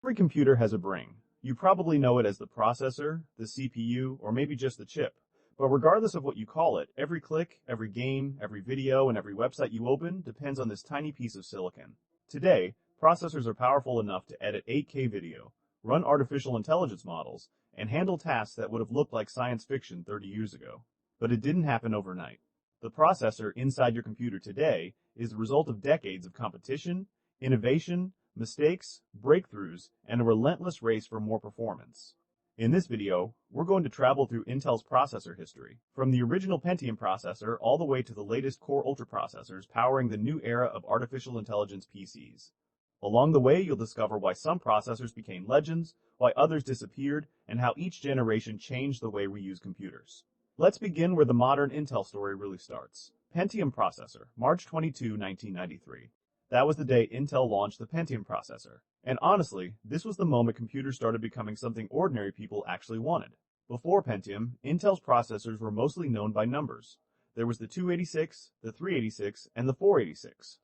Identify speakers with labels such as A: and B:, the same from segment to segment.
A: Every computer has a brain. You probably know it as the processor, the CPU, or maybe just the chip. But regardless of what you call it, every click, every game, every video, and every website you open depends on this tiny piece of silicon. Today, processors are powerful enough to edit 8K video, run artificial intelligence models, and handle tasks that would have looked like science fiction 30 years ago. But it didn't happen overnight. The processor inside your computer today is the result of decades of competition, innovation, mistakes, breakthroughs, and a relentless race for more performance. In this video, we're going to travel through Intel's processor history, from the original Pentium processor all the way to the latest Core Ultra processors powering the new era of artificial intelligence PCs. Along the way, you'll discover why some processors became legends, why others disappeared, and how each generation changed the way we use computers. Let's begin where the modern Intel story really starts. Pentium processor, March 22, 1993. That was the day Intel launched the Pentium processor. And honestly, this was the moment computers started becoming something ordinary people actually wanted. Before Pentium, Intel's processors were mostly known by numbers. There was the 286, the 386, and the 486.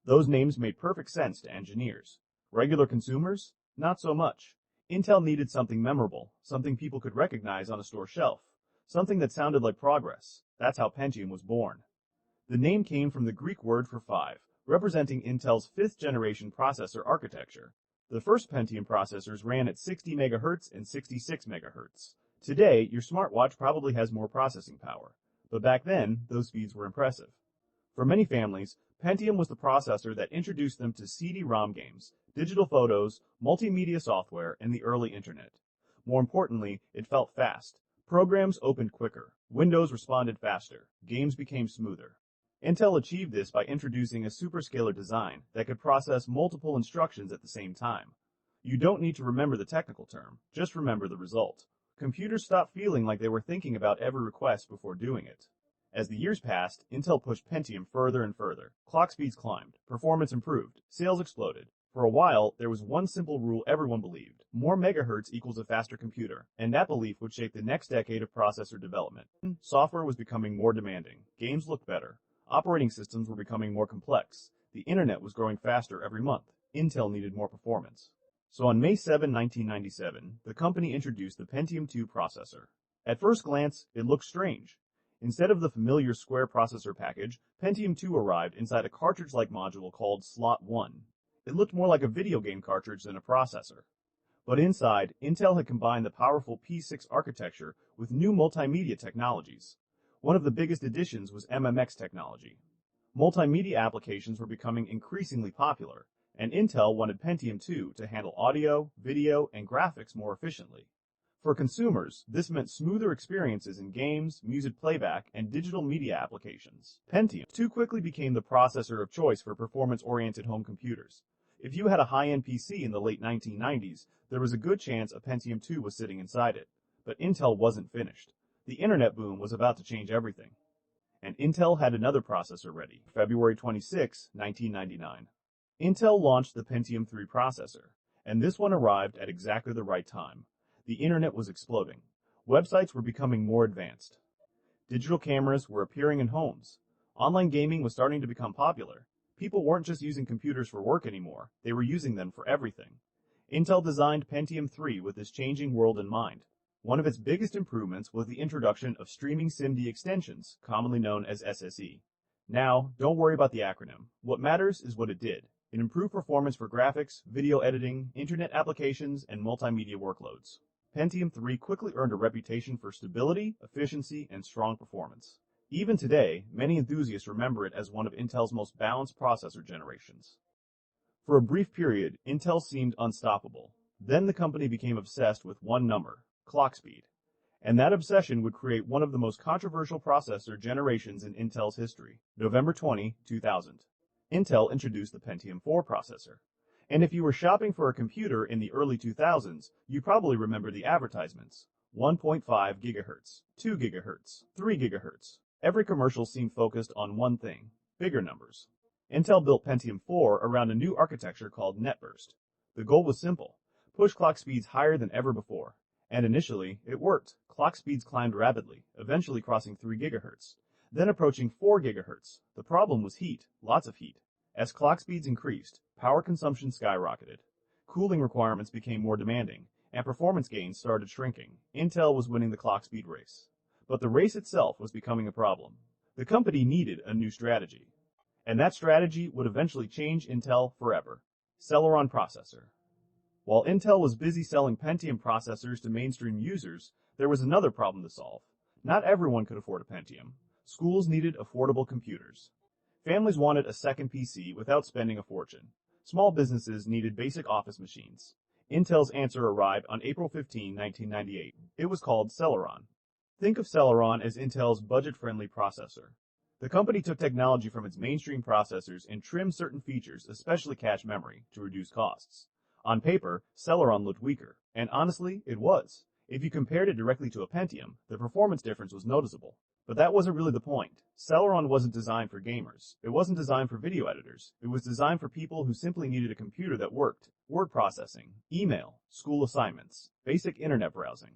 A: Those names made perfect sense to engineers. Regular consumers? Not so much. Intel needed something memorable, something people could recognize on a store shelf, something that sounded like progress. That's how Pentium was born. The name came from the Greek word for 5, representing Intel's 5th generation processor architecture. The first Pentium processors ran at 60 MHz and 66 MHz. Today, your smartwatch probably has more processing power, but back then, those speeds were impressive. For many families, Pentium was the processor that introduced them to CD-ROM games, digital photos, multimedia software, and the early internet. More importantly, it felt fast. Programs opened quicker, Windows responded faster, games became smoother. Intel achieved this by introducing a superscalar design that could process multiple instructions at the same time. You don't need to remember the technical term, just remember the result. Computers stopped feeling like they were thinking about every request before doing it. As the years passed, Intel pushed Pentium further and further. Clock speeds climbed, performance improved, sales exploded. For a while, there was one simple rule everyone believed: more megahertz equals a faster computer, and that belief would shape the next decade of processor development. Software was becoming more demanding, games looked better, operating systems were becoming more complex, the internet was growing faster every month. Intel needed more performance. So on May 7, 1997, the company introduced the Pentium II processor. At first glance, it looked strange. Instead of the familiar square processor package, Pentium II arrived inside a cartridge-like module called Slot 1. It looked more like a video game cartridge than a processor. But inside, Intel had combined the powerful P6 architecture with new multimedia technologies. One of the biggest additions was MMX technology. Multimedia applications were becoming increasingly popular, and Intel wanted Pentium II to handle audio, video, and graphics more efficiently. For consumers, this meant smoother experiences in games, music playback, and digital media applications. Pentium II quickly became the processor of choice for performance-oriented home computers. If you had a high-end PC in the late 1990s, there was a good chance a Pentium II was sitting inside it. But Intel wasn't finished. The internet boom was about to change everything. And Intel had another processor ready. February 26, 1999. Intel launched the Pentium III processor, and this one arrived at exactly the right time. The internet was exploding. Websites were becoming more advanced. Digital cameras were appearing in homes. Online gaming was starting to become popular. People weren't just using computers for work anymore, they were using them for everything. Intel designed Pentium III with this changing world in mind. One of its biggest improvements was the introduction of streaming SIMD extensions, commonly known as SSE. Now, don't worry about the acronym. What matters is what it did. It improved performance for graphics, video editing, internet applications, and multimedia workloads. Pentium III quickly earned a reputation for stability, efficiency, and strong performance. Even today, many enthusiasts remember it as one of Intel's most balanced processor generations. For a brief period, Intel seemed unstoppable. Then the company became obsessed with one number: clock speed. And that obsession would create one of the most controversial processor generations in Intel's history. November 20, 2000. Intel introduced the Pentium IV processor. And if you were shopping for a computer in the early 2000s, you probably remember the advertisements. 1.5 GHz, 2 GHz, 3 GHz. Every commercial seemed focused on one thing: bigger numbers. Intel built Pentium IV around a new architecture called NetBurst. The goal was simple: push clock speeds higher than ever before. And initially, it worked. Clock speeds climbed rapidly, eventually crossing 3 GHz, then approaching 4 GHz. The problem was heat, lots of heat. As clock speeds increased, power consumption skyrocketed. cooling requirements became more demanding, and performance gains started shrinking. Intel was winning the clock speed race. But the race itself was becoming a problem. The company needed a new strategy. And that strategy would eventually change Intel forever. Celeron processor. While Intel was busy selling Pentium processors to mainstream users, there was another problem to solve. Not everyone could afford a Pentium. Schools needed affordable computers. Families wanted a second PC without spending a fortune. Small businesses needed basic office machines. Intel's answer arrived on April 15, 1998. It was called Celeron. Think of Celeron as Intel's budget-friendly processor. The company took technology from its mainstream processors and trimmed certain features, especially cache memory, to reduce costs. On paper, Celeron looked weaker, and honestly, it was. If you compared it directly to a Pentium, the performance difference was noticeable. But that wasn't really the point. Celeron wasn't designed for gamers. It wasn't designed for video editors. It was designed for people who simply needed a computer that worked. Word processing, email, school assignments, basic internet browsing.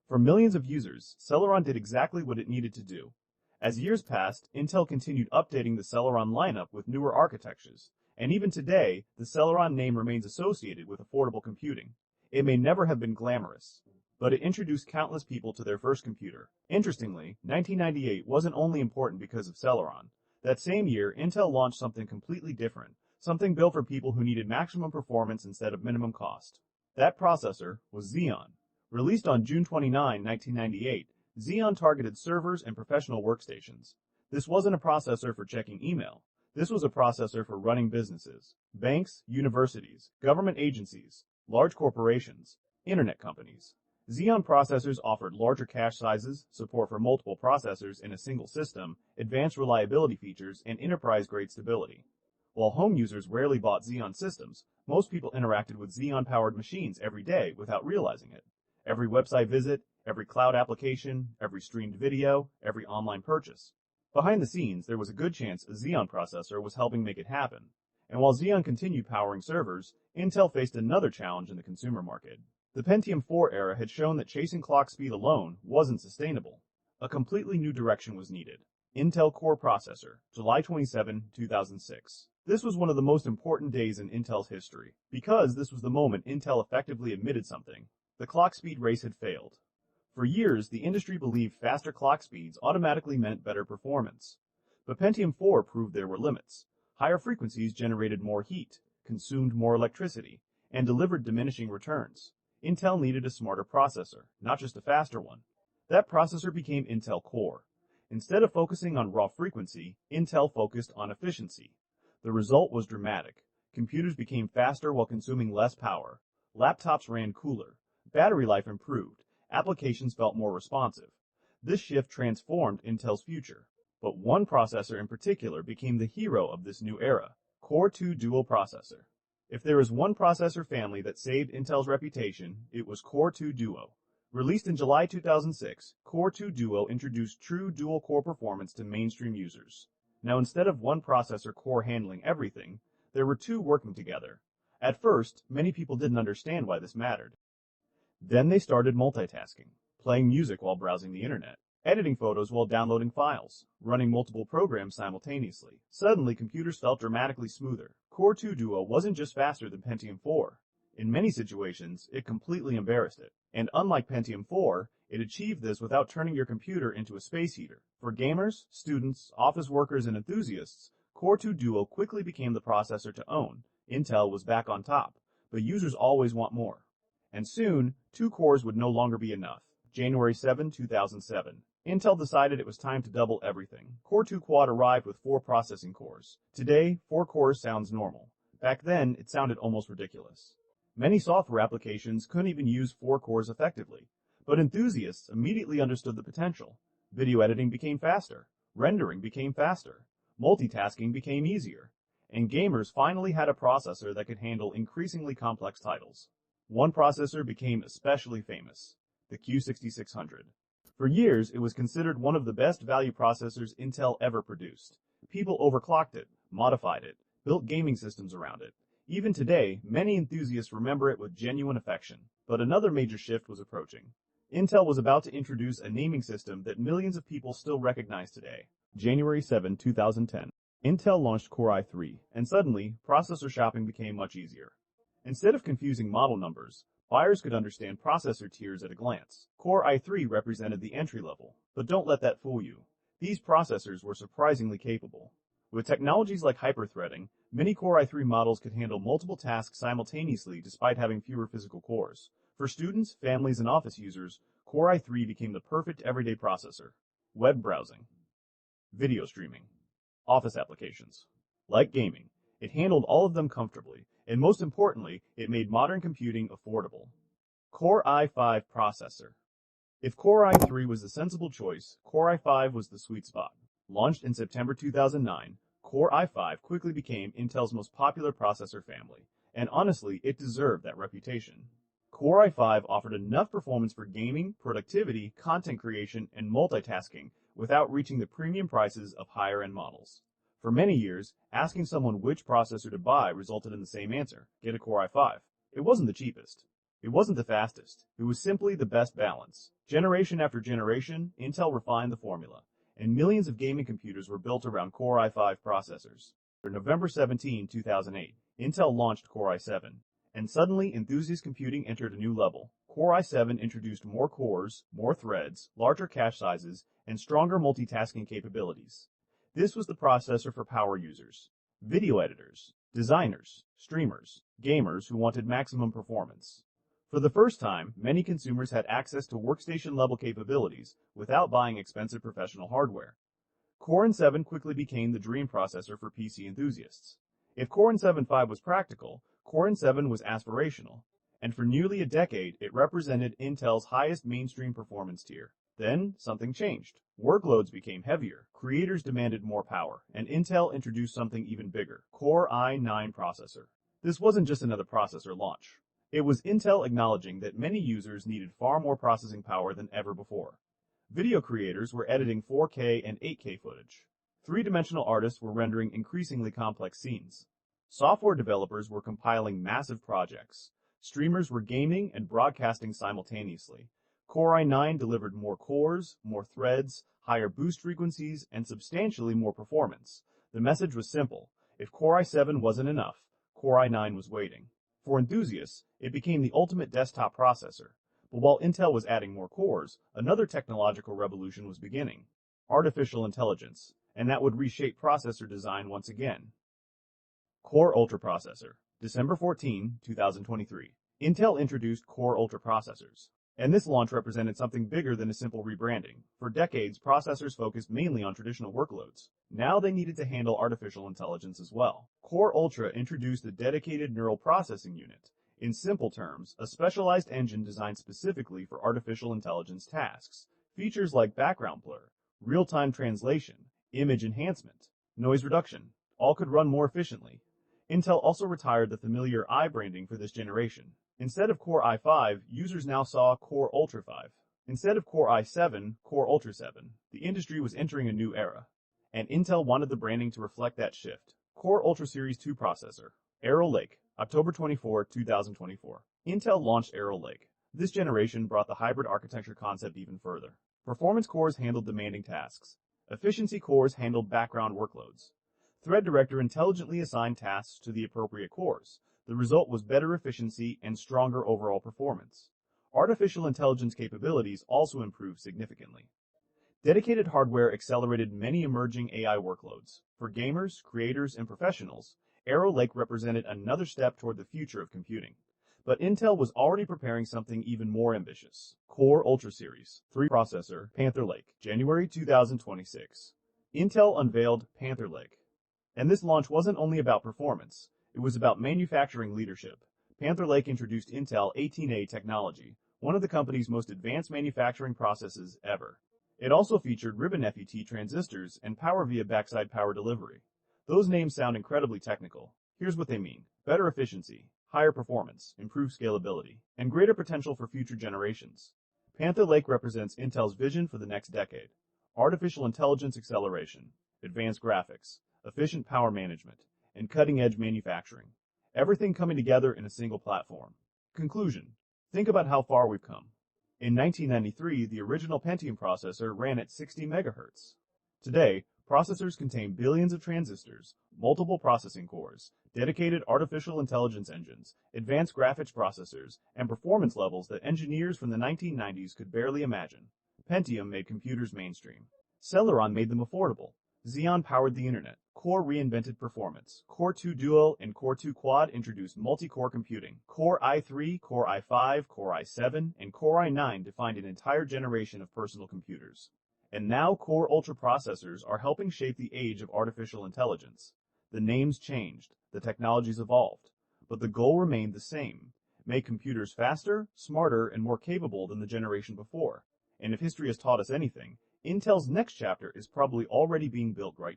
A: For millions of users, Celeron did exactly what it needed to do. As years passed, Intel continued updating the Celeron lineup with newer architectures. And even today, the Celeron name remains associated with affordable computing. It may never have been glamorous, but it introduced countless people to their first computer. Interestingly, 1998 wasn't only important because of Celeron. That same year, Intel launched something completely different, something built for people who needed maximum performance instead of minimum cost. That processor was Xeon. Released on June 29, 1998, Xeon targeted servers and professional workstations. This wasn't a processor for checking email. This was a processor for running businesses, banks, universities, government agencies, large corporations, internet companies. Xeon processors offered larger cache sizes, support for multiple processors in a single system, advanced reliability features, and enterprise-grade stability. While home users rarely bought Xeon systems, most people interacted with Xeon-powered machines every day without realizing it. Every website visit, every cloud application, every streamed video, every online purchase. Behind the scenes, there was a good chance a Xeon processor was helping make it happen. And while Xeon continued powering servers, Intel faced another challenge in the consumer market. The Pentium IV era had shown that chasing clock speed alone wasn't sustainable. A completely new direction was needed. Intel Core Processor, July 27, 2006. This was one of the most important days in Intel's history, because this was the moment Intel effectively admitted something. The clock speed race had failed. For years, the industry believed faster clock speeds automatically meant better performance. But Pentium IV proved there were limits. Higher frequencies generated more heat, consumed more electricity, and delivered diminishing returns. Intel needed a smarter processor, not just a faster one. That processor became Intel Core. Instead of focusing on raw frequency, Intel focused on efficiency. The result was dramatic. Computers became faster while consuming less power. Laptops ran cooler. Battery life improved. Applications felt more responsive. This shift transformed Intel's future. But one processor in particular became the hero of this new era, Core II Duo processor. If there is one processor family that saved Intel's reputation, it was Core II Duo. Released in July 2006, Core II Duo introduced true dual-core performance to mainstream users. Now, instead of one processor core handling everything, there were two working together. At first, many people didn't understand why this mattered. Then they started multitasking, playing music while browsing the internet, editing photos while downloading files, running multiple programs simultaneously. Suddenly, computers felt dramatically smoother. Core II Duo wasn't just faster than Pentium IV. In many situations, it completely embarrassed it. And unlike Pentium IV, it achieved this without turning your computer into a space heater. For gamers, students, office workers, and enthusiasts, Core II Duo quickly became the processor to own. Intel was back on top, but users always want more. And soon, 2 cores would no longer be enough. January 7, 2007. Intel decided it was time to double everything. Core II Quad arrived with 4 processing cores. Today, 4 cores sounds normal. Back then, it sounded almost ridiculous. Many software applications couldn't even use 4 cores effectively. But enthusiasts immediately understood the potential. Video editing became faster. Rendering became faster. Multitasking became easier. And gamers finally had a processor that could handle increasingly complex titles. One processor became especially famous, the Q6600. For years, it was considered one of the best value processors Intel ever produced. People overclocked it, modified it, built gaming systems around it. Even today, many enthusiasts remember it with genuine affection. But another major shift was approaching. Intel was about to introduce a naming system that millions of people still recognize today. January 7, 2010. Intel launched Core i3, and suddenly, processor shopping became much easier. Instead of confusing model numbers, buyers could understand processor tiers at a glance. Core i3 represented the entry level, but don't let that fool you. These processors were surprisingly capable. With technologies like hyperthreading, many Core i3 models could handle multiple tasks simultaneously despite having fewer physical cores. For students, families, and office users, Core i3 became the perfect everyday processor. Web browsing, video streaming, office applications. Like gaming, it handled all of them comfortably, and most importantly, it made modern computing affordable. Core i5 processor. If Core i3 was the sensible choice, Core i5 was the sweet spot. Launched in September 2009, Core i5 quickly became Intel's most popular processor family, and honestly, it deserved that reputation. Core i5 offered enough performance for gaming, productivity, content creation, and multitasking without reaching the premium prices of higher-end models. For many years, asking someone which processor to buy resulted in the same answer: get a Core i5. It wasn't the cheapest. It wasn't the fastest. It was simply the best balance. Generation after generation, Intel refined the formula, and millions of gaming computers were built around Core i5 processors. On November 17, 2008, Intel launched Core i7, and suddenly enthusiast computing entered a new level. Core i7 introduced more cores, more threads, larger cache sizes, and stronger multitasking capabilities. This was the processor for power users, video editors, designers, streamers, gamers who wanted maximum performance. For the first time, many consumers had access to workstation-level capabilities without buying expensive professional hardware. Core i7 quickly became the dream processor for PC enthusiasts. If Core i7-5 was practical, Core i7 was aspirational, and for nearly a decade, it represented Intel's highest mainstream performance tier. Then, something changed. Workloads became heavier, creators demanded more power, and Intel introduced something even bigger: Core i9 processor. This wasn't just another processor launch. It was Intel acknowledging that many users needed far more processing power than ever before. Video creators were editing 4K and 8K footage. Three-dimensional artists were rendering increasingly complex scenes. Software developers were compiling massive projects. Streamers were gaming and broadcasting simultaneously. Core i9 delivered more cores, more threads, higher boost frequencies, and substantially more performance. The message was simple: if Core i7 wasn't enough, Core i9 was waiting. For enthusiasts, it became the ultimate desktop processor. But while Intel was adding more cores, another technological revolution was beginning: artificial intelligence, and that would reshape processor design once again. Core Ultra processor. December 14, 2023. Intel introduced Core Ultra processors, and this launch represented something bigger than a simple rebranding. For decades, processors focused mainly on traditional workloads. Now they needed to handle artificial intelligence as well. Core Ultra introduced a dedicated neural processing unit. In simple terms, a specialized engine designed specifically for artificial intelligence tasks. Features like background blur, real-time translation, image enhancement, noise reduction, all could run more efficiently. Intel also retired the familiar i branding for this generation. Instead of Core i5, users now saw Core Ultra 5. Instead of Core i7, Core Ultra 7. The industry was entering a new era, and Intel wanted the branding to reflect that shift. Core Ultra Series 2 processor. Arrow Lake, October 24, 2024. Intel launched Arrow Lake. This generation brought the hybrid architecture concept even further. Performance cores handled demanding tasks. Efficiency cores handled background workloads. Thread Director intelligently assigned tasks to the appropriate cores. The result was better efficiency and stronger overall performance. Artificial intelligence capabilities also improved significantly. Dedicated hardware accelerated many emerging AI workloads. For gamers, creators, and professionals, Arrow Lake represented another step toward the future of computing. But Intel was already preparing something even more ambitious: Core Ultra Series 3 processor, Panther Lake, January 2026. Intel unveiled Panther Lake. And this launch wasn't only about performance, it was about manufacturing leadership. Panther Lake introduced Intel 18A technology, one of the company's most advanced manufacturing processes ever. It also featured ribbon FET transistors and power via backside power delivery. Those names sound incredibly technical. Here's what they mean: better efficiency, higher performance, improved scalability, and greater potential for future generations. Panther Lake represents Intel's vision for the next decade: artificial intelligence acceleration, advanced graphics, efficient power management, and cutting-edge manufacturing. Everything coming together in a single platform. Conclusion: think about how far we've come. In 1993, the original Pentium processor ran at 60 MHz. Today, Processors contain billions of transistors, multiple processing cores, dedicated artificial intelligence engines, advanced graphics processors, and performance levels that engineers from the 1990s could barely imagine. Pentium made computers mainstream. Celeron made them affordable. Xeon powered the internet. Core reinvented performance. Core 2 Duo and Core 2 Quad introduced multi-core computing. Core i3, Core i5, Core i7, and Core i9 defined an entire generation of personal computers. And now Core Ultra processors are helping shape the age of artificial intelligence. The names changed, the technologies evolved, but the goal remained the same: make computers faster, smarter, and more capable than the generation before. And if history has taught us anything, Intel's next chapter is probably already being built right now.